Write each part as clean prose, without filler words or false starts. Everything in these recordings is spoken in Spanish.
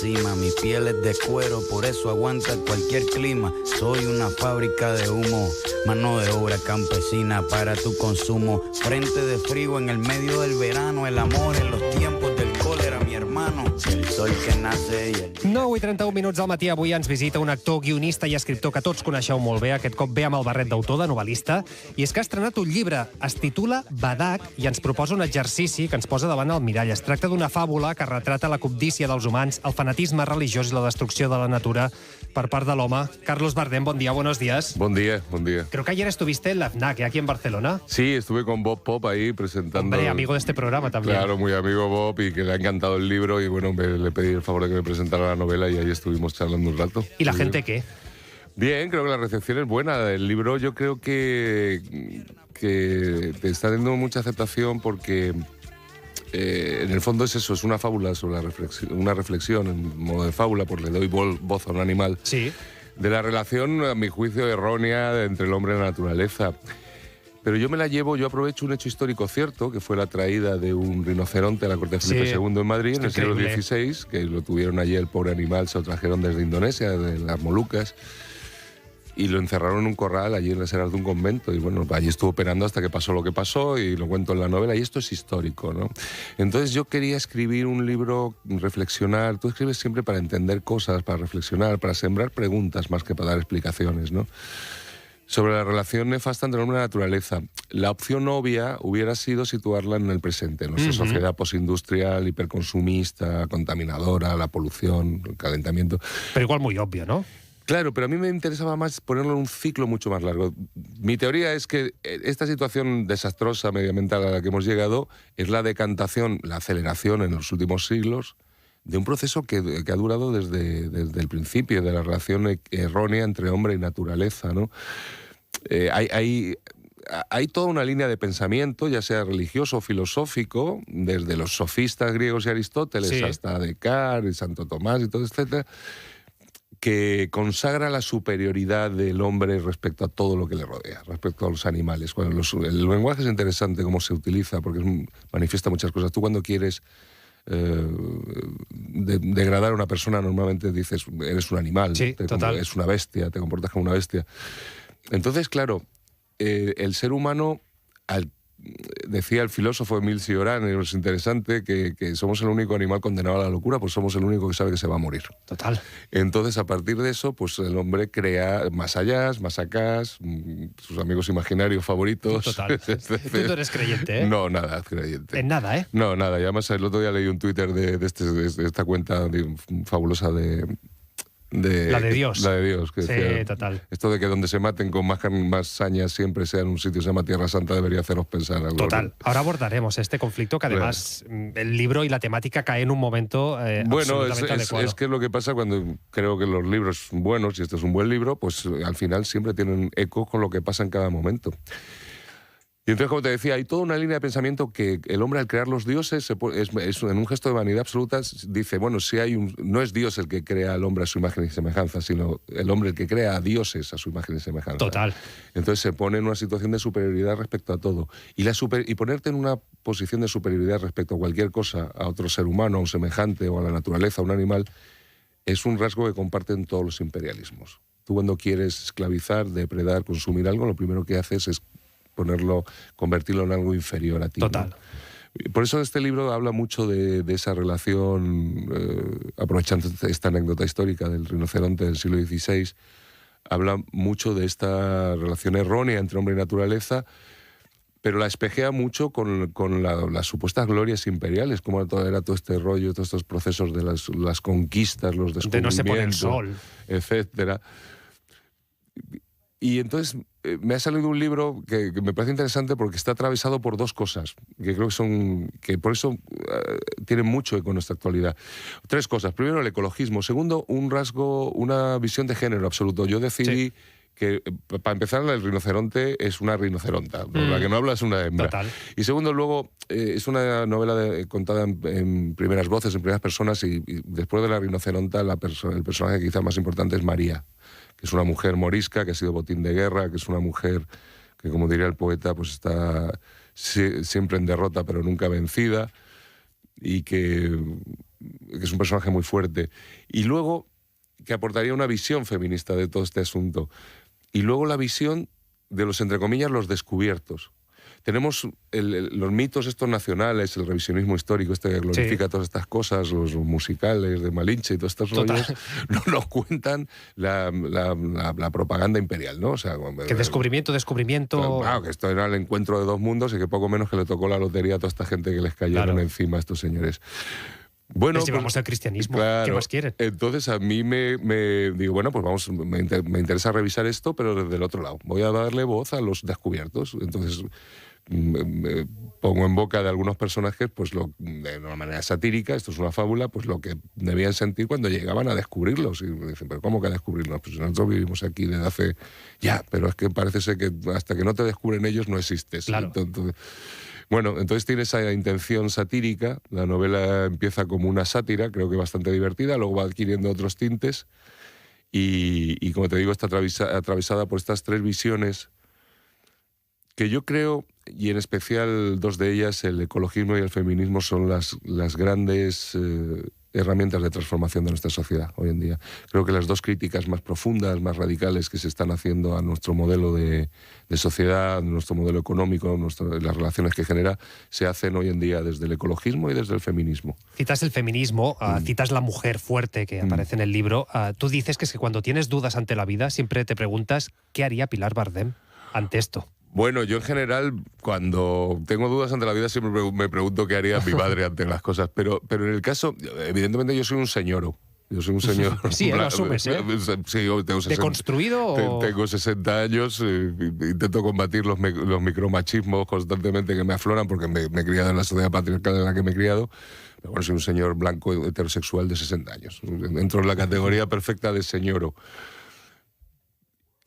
encima. Mi piel es de cuero, por eso aguanta cualquier clima. Soy una fábrica de humo, mano de obra campesina para tu consumo. Frente de frío en el medio del verano, el amor en los tiempos del cólera, mi hermano. El sol que nace y el... 9:31 al matí. Avui ens visita un actor, guionista i escriptor que tots coneixeu molt bé. Aquest cop ve amb el barret d'autor, de novel·lista, i és que ha estrenat un llibre. Es titula Badak i ens proposa un exercici que ens posa davant el mirall. Es tracta d'una fàbula que retrata la cobdícia dels humans, el fanatisme religiós i la destrucció de la natura per part de l'home. Carlos Bardem, bon dia, buenos días. Buen día, buen día. Creo que ayer estuviste en la FNAC, aquí en Barcelona. Sí, estuve con Bob Pop ahí presentando... Hombre, amigo de este programa también. Claro, muy amigo Bob, y que le ha encantado el libro, y bueno, le pedí el favor de que me presentara la novela y ahí estuvimos charlando un rato. ¿Y la gente qué? Bien, creo que la recepción es buena. El libro yo creo que te está dando mucha aceptación porque en el fondo es eso, es una fábula sobre una reflexión en modo de fábula, porque le doy voz a un animal. Sí. De la relación, a mi juicio, errónea entre el hombre y la naturaleza. Pero yo me la llevo, yo aprovecho un hecho histórico cierto, que fue la traída de un rinoceronte a la corte de Felipe II en Madrid, en el siglo XVI, que lo tuvieron allí, el pobre animal, se lo trajeron desde Indonesia, de las Molucas, y lo encerraron en un corral allí en las eras de un convento, y bueno, allí estuvo operando hasta que pasó lo que pasó, y lo cuento en la novela, y esto es histórico, ¿no? Entonces yo quería escribir un libro, reflexionar. Tú escribes siempre para entender cosas, para reflexionar, para sembrar preguntas más que para dar explicaciones, ¿no? Sobre la relación nefasta entre el hombre y la naturaleza. La opción obvia hubiera sido situarla en el presente, en nuestra sociedad postindustrial, hiperconsumista, contaminadora, la polución, el calentamiento. Pero igual muy obvio, ¿no? Claro, pero a mí me interesaba más ponerlo en un ciclo mucho más largo. Mi teoría es que esta situación desastrosa medioambiental a la que hemos llegado es la decantación, la aceleración en los últimos siglos de un proceso que ha durado desde el principio, de la relación errónea entre hombre y naturaleza, ¿no? Hay toda una línea de pensamiento, ya sea religioso o filosófico, desde los sofistas griegos y Aristóteles hasta Descartes y Santo Tomás y todo, etcétera, que consagra la superioridad del hombre respecto a todo lo que le rodea, respecto a los animales. El lenguaje es interesante cómo se utiliza, porque manifiesta muchas cosas. Tú cuando quieres degradar a una persona, normalmente dices, eres un animal, es una bestia, te comportas como una bestia. Entonces, claro, el ser humano, decía el filósofo Émile Cioran, y es interesante, que somos el único animal condenado a la locura, pues somos el único que sabe que se va a morir. Total. Entonces, a partir de eso, pues el hombre crea más allá, más acá, sus amigos imaginarios favoritos. Total. Tú no eres creyente, ¿eh? No, nada creyente. En nada, ¿eh? No, nada. Y además, el otro día leí un Twitter de esta cuenta fabulosa la de Dios. La de Dios. Que decía, total. Esto de que donde se maten con más sañas siempre sea en un sitio que se llama Tierra Santa debería haceros pensar algo. Total. Ahora abordaremos este conflicto que además el libro y la temática cae en un momento absolutamente adecuado. Es que es lo que pasa cuando creo que los libros buenos, y este es un buen libro, pues al final siempre tienen eco con lo que pasa en cada momento. Y entonces, como te decía, hay toda una línea de pensamiento que el hombre, al crear los dioses, es en un gesto de vanidad absoluta, dice, bueno, si no es Dios el que crea al hombre a su imagen y semejanza, sino el hombre el que crea a dioses a su imagen y semejanza. Total. Entonces se pone en una situación de superioridad respecto a todo. Y ponerte en una posición de superioridad respecto a cualquier cosa, a otro ser humano, a un semejante, o a la naturaleza, a un animal, es un rasgo que comparten todos los imperialismos. Tú cuando quieres esclavizar, depredar, consumir algo, lo primero que haces es convertirlo en algo inferior a ti. Total. ¿No? Por eso este libro habla mucho de esa relación, aprovechando esta anécdota histórica del rinoceronte del siglo XVI, habla mucho de esta relación errónea entre hombre y naturaleza, pero la espejea mucho con las supuestas glorias imperiales, como era todo este rollo, todos estos procesos de las conquistas, los descubrimientos, de no se pone el sol, etcétera. Y entonces me ha salido un libro que me parece interesante porque está atravesado por dos cosas, que creo que por eso tienen mucho eco en nuestra actualidad. Tres cosas. Primero, el ecologismo. Segundo, un rasgo, una visión de género absoluto. Yo decidí que, para empezar, el rinoceronte es una rinoceronta. La que no habla es una hembra. Total. Y segundo, luego, es una novela contada en primeras voces, en primeras personas, y después de la rinoceronta, el personaje quizá más importante es María, que es una mujer morisca, que ha sido botín de guerra, que es una mujer que, como diría el poeta, pues está siempre en derrota pero nunca vencida, y que es un personaje muy fuerte. Y luego que aportaría una visión feminista de todo este asunto. Y luego la visión de los, entre comillas, los descubiertos. Tenemos los mitos estos nacionales, el revisionismo histórico este que glorifica todas estas cosas, los musicales de Malinche y todos estos rollos, no nos cuentan la propaganda imperial, ¿no? O sea, que descubrimiento... Claro, que esto era el encuentro de dos mundos y que poco menos que le tocó la lotería a toda esta gente que les cayeron encima a estos señores. Bueno, les llevamos al cristianismo, claro, ¿qué más quieren? Entonces a mí me digo, bueno, pues me interesa revisar esto, pero desde el otro lado. Voy a darle voz a los descubiertos. Entonces me pongo en boca de algunos personajes, pues de una manera satírica, esto es una fábula, pues lo que debían sentir cuando llegaban a descubrirlos. Y me dicen, ¿pero cómo que a descubrirlos? Pues nosotros vivimos aquí desde hace... Ya, pero es que parece ser que hasta que no te descubren ellos no existes. Claro. Entonces tiene esa intención satírica, la novela empieza como una sátira, creo que bastante divertida, luego va adquiriendo otros tintes y como te digo, está atravesada por estas tres visiones que yo creo, y en especial dos de ellas, el ecologismo y el feminismo, son las grandes herramientas de transformación de nuestra sociedad hoy en día. Creo que las dos críticas más profundas, más radicales que se están haciendo a nuestro modelo de sociedad, nuestro modelo económico, las relaciones que genera, se hacen hoy en día desde el ecologismo y desde el feminismo. Citas el feminismo, citas la mujer fuerte que aparece en el libro. Tú dices que es que cuando tienes dudas ante la vida siempre te preguntas ¿qué haría Pilar Bardem ante esto? Bueno, yo en general, cuando tengo dudas ante la vida, siempre me pregunto qué haría mi madre ante las cosas. Pero en el caso, evidentemente yo soy un señoro. Yo soy un señor... Sí, lo asumes, ¿eh? Sí, tengo 60, ¿deconstruido? Tengo 60 años, intento combatir los micromachismos constantemente que me afloran porque me he criado en la sociedad patriarcal en la que me he criado. Pero bueno, soy un señor blanco heterosexual de 60 años. Entro en la categoría perfecta de señoro.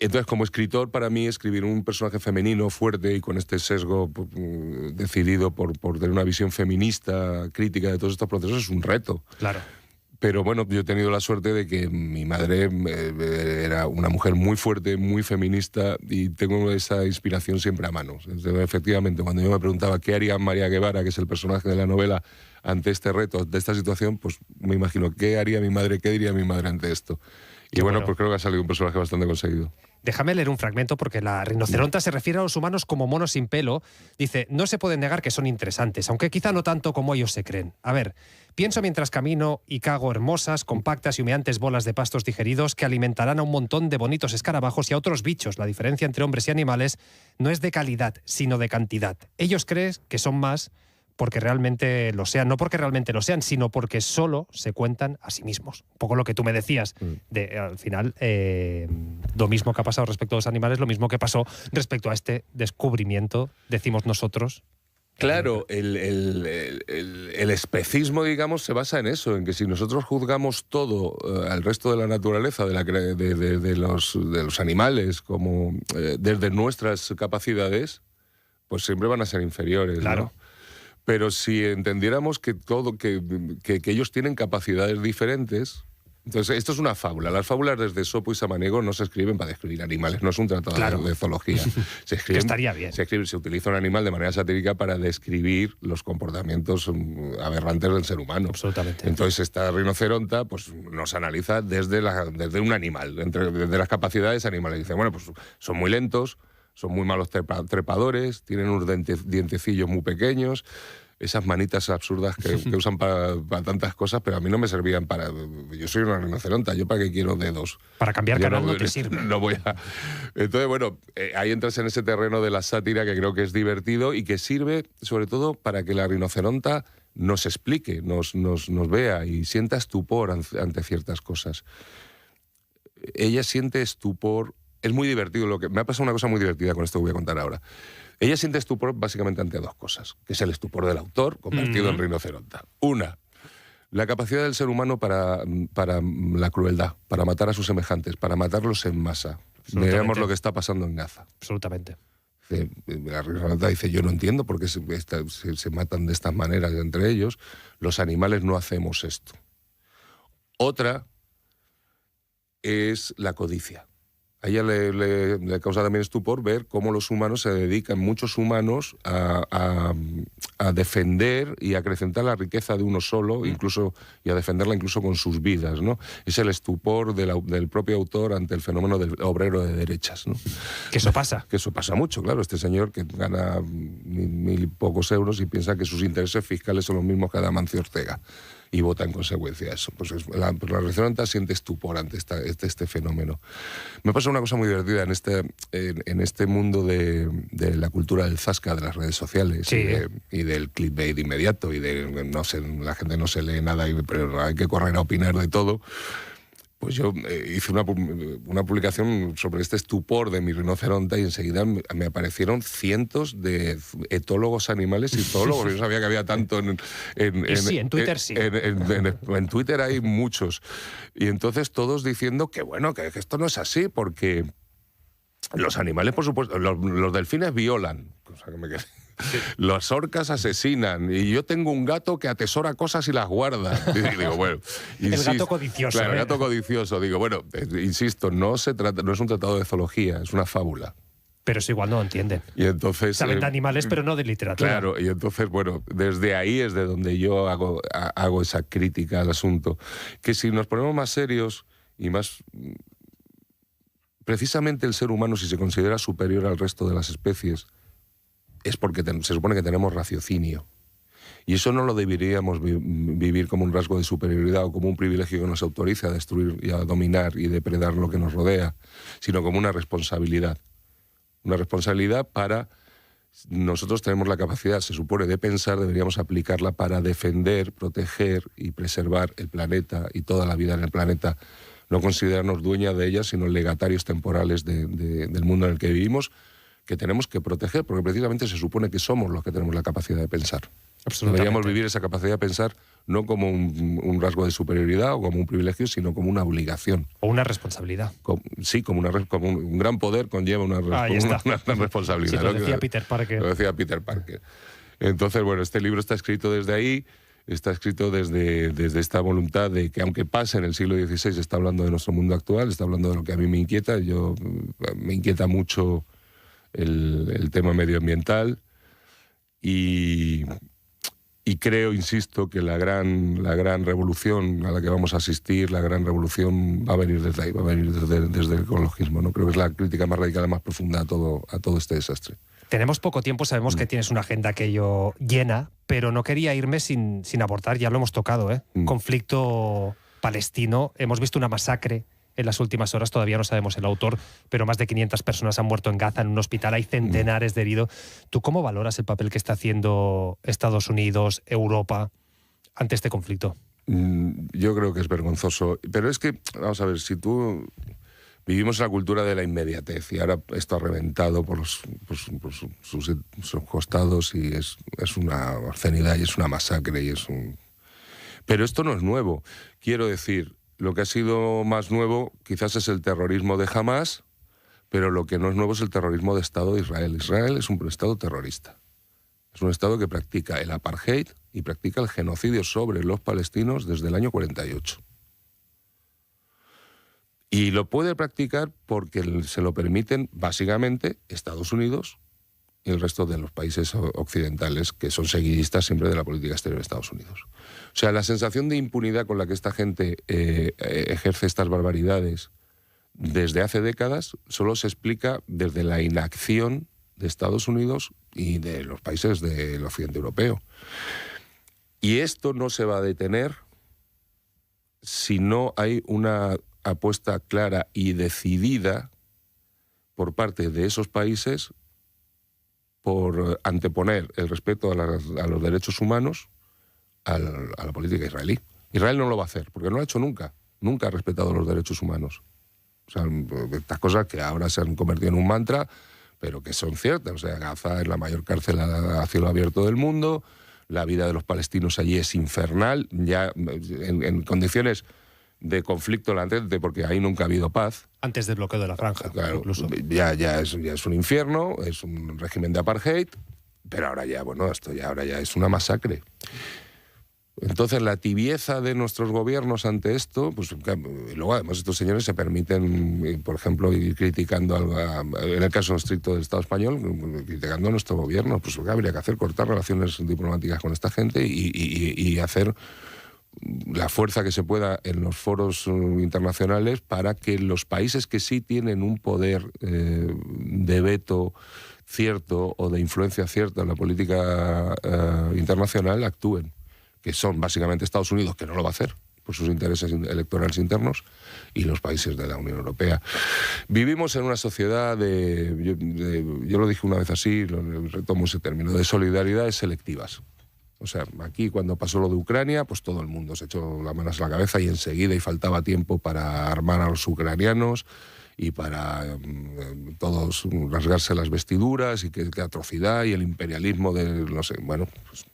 Entonces, como escritor, para mí, escribir un personaje femenino fuerte y con este sesgo decidido por tener una visión feminista, crítica de todos estos procesos, es un reto. Claro. Pero bueno, yo he tenido la suerte de que mi madre era una mujer muy fuerte, muy feminista, y tengo esa inspiración siempre a mano. Efectivamente, cuando yo me preguntaba qué haría María Guevara, que es el personaje de la novela, ante este reto, de esta situación, pues me imagino qué haría mi madre, qué diría mi madre ante esto. Y bueno, pues creo que ha salido un personaje bastante conseguido. Déjame leer un fragmento porque la rinoceronta se refiere a los humanos como monos sin pelo. Dice, no se puede negar que son interesantes, aunque quizá no tanto como ellos se creen. A ver, pienso mientras camino y cago hermosas, compactas y humeantes bolas de pastos digeridos que alimentarán a un montón de bonitos escarabajos y a otros bichos. La diferencia entre hombres y animales no es de calidad, sino de cantidad. Ellos creen que son más porque realmente lo sean, no porque realmente lo sean, sino porque solo se cuentan a sí mismos. Un poco lo que tú me decías, al final, lo mismo que ha pasado respecto a los animales, lo mismo que pasó respecto a este descubrimiento, decimos nosotros. Claro, el especismo, digamos, se basa en eso, en que si nosotros juzgamos todo al resto de la naturaleza, de los animales, como desde nuestras capacidades, pues siempre van a ser inferiores, claro, ¿no? Pero si entendiéramos que ellos tienen capacidades diferentes... Entonces, esto es una fábula. Las fábulas desde Esopo y Samaniego no se escriben para describir animales, no es un tratado de zoología. Que estaría bien. Se utiliza un animal de manera satírica para describir los comportamientos aberrantes del ser humano. Absolutamente. Entonces, esta rinoceronta pues, nos analiza desde un animal, desde las capacidades animales. Dice, bueno, pues son muy lentos, son muy malos trepadores, tienen unos dientecillos muy pequeños, esas manitas absurdas que usan para tantas cosas, pero a mí no me servían para... Yo soy una rinoceronta, ¿yo para qué quiero dedos? Para cambiar canal no te sirve. No voy a... Entonces, bueno, ahí entras en ese terreno de la sátira que creo que es divertido y que sirve, sobre todo, para que la rinoceronta nos explique, nos vea y sienta estupor ante ciertas cosas. Ella siente estupor... Es muy divertido. Me ha pasado una cosa muy divertida con esto que voy a contar ahora. Ella siente estupor básicamente ante dos cosas, que es el estupor del autor convertido en rinoceronta. Una, la capacidad del ser humano para la crueldad, para matar a sus semejantes, para matarlos en masa. Veamos lo que está pasando en Gaza. Absolutamente. La rinoceronta dice, yo no entiendo por qué se matan de estas maneras entre ellos. Los animales no hacemos esto. Otra es la codicia. A ella le causa también estupor ver cómo los humanos se dedican, muchos humanos, a defender y a acrecentar la riqueza de uno solo, incluso, y a defenderla incluso con sus vidas, ¿no? Es el estupor del propio autor ante el fenómeno del obrero de derechas, ¿no? Que eso pasa. Que eso pasa mucho, claro. Este señor que gana mil y pocos euros y piensa que sus intereses fiscales son los mismos que Amancio Ortega. Y vota en consecuencia a eso. Pues la Rinoceronta siente estupor ante este fenómeno. Me pasa una cosa muy divertida en este mundo de la cultura del zasca, de las redes sociales, sí, y del clickbait inmediato, y de, no sé, la gente no se lee nada, pero hay que correr a opinar de todo. Pues yo hice una publicación sobre este estupor de mi rinoceronte y enseguida me aparecieron cientos de etólogos animales y zoólogos. Yo no sabía que había tanto en Twitter sí. En Twitter hay muchos. Y entonces todos diciendo que bueno, que esto no es así, porque los animales, por supuesto, los delfines violan, cosa que me quedé. Sí. Las orcas asesinan y yo tengo un gato que atesora cosas y las guarda. Y digo, bueno, el gato codicioso. Claro, el gato codicioso. Digo, bueno, insisto, no es un tratado de zoología, es una fábula. Pero eso igual no lo entienden. Y entonces, saben de animales, pero no de literatura. Claro, y entonces, bueno, desde ahí es de donde yo hago esa crítica al asunto. Que si nos ponemos más serios y más... Precisamente el ser humano, si se considera superior al resto de las especies, es porque se supone que tenemos raciocinio. Y eso no lo deberíamos vivir como un rasgo de superioridad o como un privilegio que nos autoriza a destruir y a dominar y depredar lo que nos rodea, sino como una responsabilidad. Una responsabilidad para... Nosotros tenemos la capacidad, se supone, de pensar, deberíamos aplicarla para defender, proteger y preservar el planeta y toda la vida en el planeta. No considerarnos dueñas de ella, sino legatarios temporales del mundo en el que vivimos, que tenemos que proteger, porque precisamente se supone que somos los que tenemos la capacidad de pensar. Deberíamos vivir esa capacidad de pensar no como un rasgo de superioridad o como un privilegio, sino como una obligación. O una responsabilidad. Sí, como un gran poder conlleva una responsabilidad. Sí, lo decía Peter Parker. Lo decía Peter Parker. Entonces, bueno, este libro está escrito desde ahí, está escrito desde esta voluntad de que, aunque pase en el siglo XVI, está hablando de nuestro mundo actual, está hablando de lo que a mí me inquieta. Me inquieta mucho el tema medioambiental y creo, insisto, que la gran revolución a la que vamos a asistir, la gran revolución va a venir desde ahí, va a venir desde el ecologismo, ¿no? Creo que es la crítica más radical, más profunda a todo este desastre. Tenemos poco tiempo, sabemos que tienes una agenda que yo llena, pero no quería irme sin abordar, ya lo hemos tocado, conflicto palestino, hemos visto una masacre en las últimas horas, todavía no sabemos el autor, pero más de 500 personas han muerto en Gaza, en un hospital, hay centenares de heridos. ¿Tú cómo valoras el papel que está haciendo Estados Unidos, Europa, ante este conflicto? Yo creo que es vergonzoso, pero es que, vamos a ver, si tú... Vivimos en la cultura de la inmediatez y ahora esto ha reventado por sus costados y es una obscenidad y es una masacre y es un... Pero esto no es nuevo. Quiero decir, lo que ha sido más nuevo quizás es el terrorismo de Hamás, pero lo que no es nuevo es el terrorismo de Estado de Israel. Israel es un Estado terrorista. Es un Estado que practica el apartheid y practica el genocidio sobre los palestinos desde el año 48. Y lo puede practicar porque se lo permiten básicamente Estados Unidos y el resto de los países occidentales que son seguidistas siempre de la política exterior de Estados Unidos. O sea, la sensación de impunidad con la que esta gente ejerce estas barbaridades desde hace décadas solo se explica desde la inacción de Estados Unidos y de los países del occidente europeo. Y esto no se va a detener si no hay una apuesta clara y decidida por parte de esos países por anteponer el respeto a los derechos humanos a la política israelí. Israel no lo va a hacer, porque no lo ha hecho nunca. Nunca ha respetado los derechos humanos. O sea, estas cosas que ahora se han convertido en un mantra, pero que son ciertas. O sea, Gaza es la mayor cárcel a cielo abierto del mundo, la vida de los palestinos allí es infernal, ya en condiciones de conflicto latente, porque ahí nunca ha habido paz. Antes del bloqueo de la franja, claro, incluso. Ya es un infierno, es un régimen de apartheid, pero ahora ya, bueno, ahora ya es una masacre. Entonces, la tibieza de nuestros gobiernos ante esto, pues luego además estos señores se permiten, por ejemplo, ir criticando, en el caso estricto del Estado español, criticando a nuestro gobierno. Pues lo que habría que hacer, cortar relaciones diplomáticas con esta gente y hacer la fuerza que se pueda en los foros internacionales para que los países que sí tienen un poder de veto cierto o de influencia cierta en la política internacional actúen, que son básicamente Estados Unidos, que no lo va a hacer por sus intereses electorales internos, y los países de la Unión Europea. Vivimos en una sociedad yo lo dije una vez así, retomo ese término, de solidaridades selectivas. O sea, aquí cuando pasó lo de Ucrania, pues todo el mundo se echó las manos a la cabeza y enseguida, y faltaba tiempo para armar a los ucranianos y para todos rasgarse las vestiduras, y qué atrocidad, y el imperialismo de, no sé, bueno, pues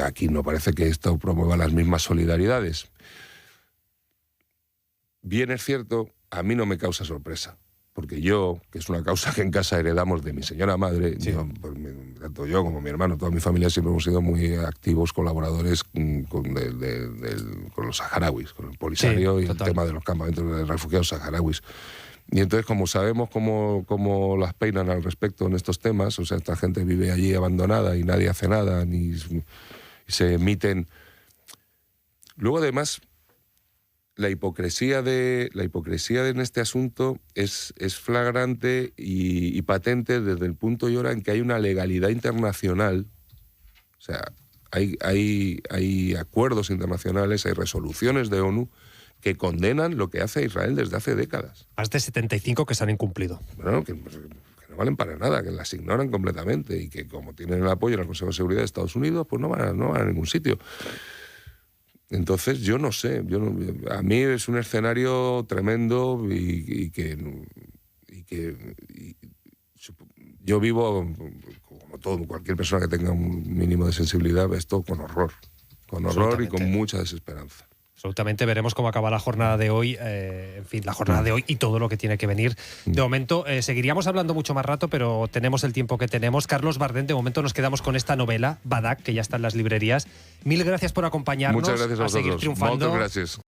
aquí no parece que esto promueva las mismas solidaridades. Bien es cierto, a mí no me causa sorpresa, porque yo, que es una causa que en casa heredamos de mi señora madre, sí. Tanto yo como mi hermano, toda mi familia siempre hemos sido muy activos colaboradores con los saharauis, con el Polisario, sí, y total. El tema de los campamentos de refugiados saharauis. Y entonces, como sabemos cómo las peinan al respecto en estos temas, o sea, esta gente vive allí abandonada y nadie hace nada, ni se emiten. Luego, además, la hipocresía en este asunto es flagrante y patente desde el punto y hora en que hay una legalidad internacional. O sea, hay acuerdos internacionales, hay resoluciones de ONU que condenan lo que hace Israel desde hace décadas. Más de 75 que se han incumplido. Bueno, que no valen para nada, que las ignoran completamente, y que como tienen el apoyo del Consejo de Seguridad de Estados Unidos, pues no van a ningún sitio. Entonces, yo no sé. A mí es un escenario tremendo y que yo vivo, como cualquier persona que tenga un mínimo de sensibilidad, esto con horror y con mucha desesperanza. Absolutamente, veremos cómo acaba la jornada de hoy, en fin, la jornada de hoy y todo lo que tiene que venir. De momento, seguiríamos hablando mucho más rato, pero tenemos el tiempo que tenemos. Carlos Bardén, de momento nos quedamos con esta novela, Badak, que ya está en las librerías. Mil gracias por acompañarnos. Muchas gracias a vosotros. Seguir triunfando. Muchas gracias.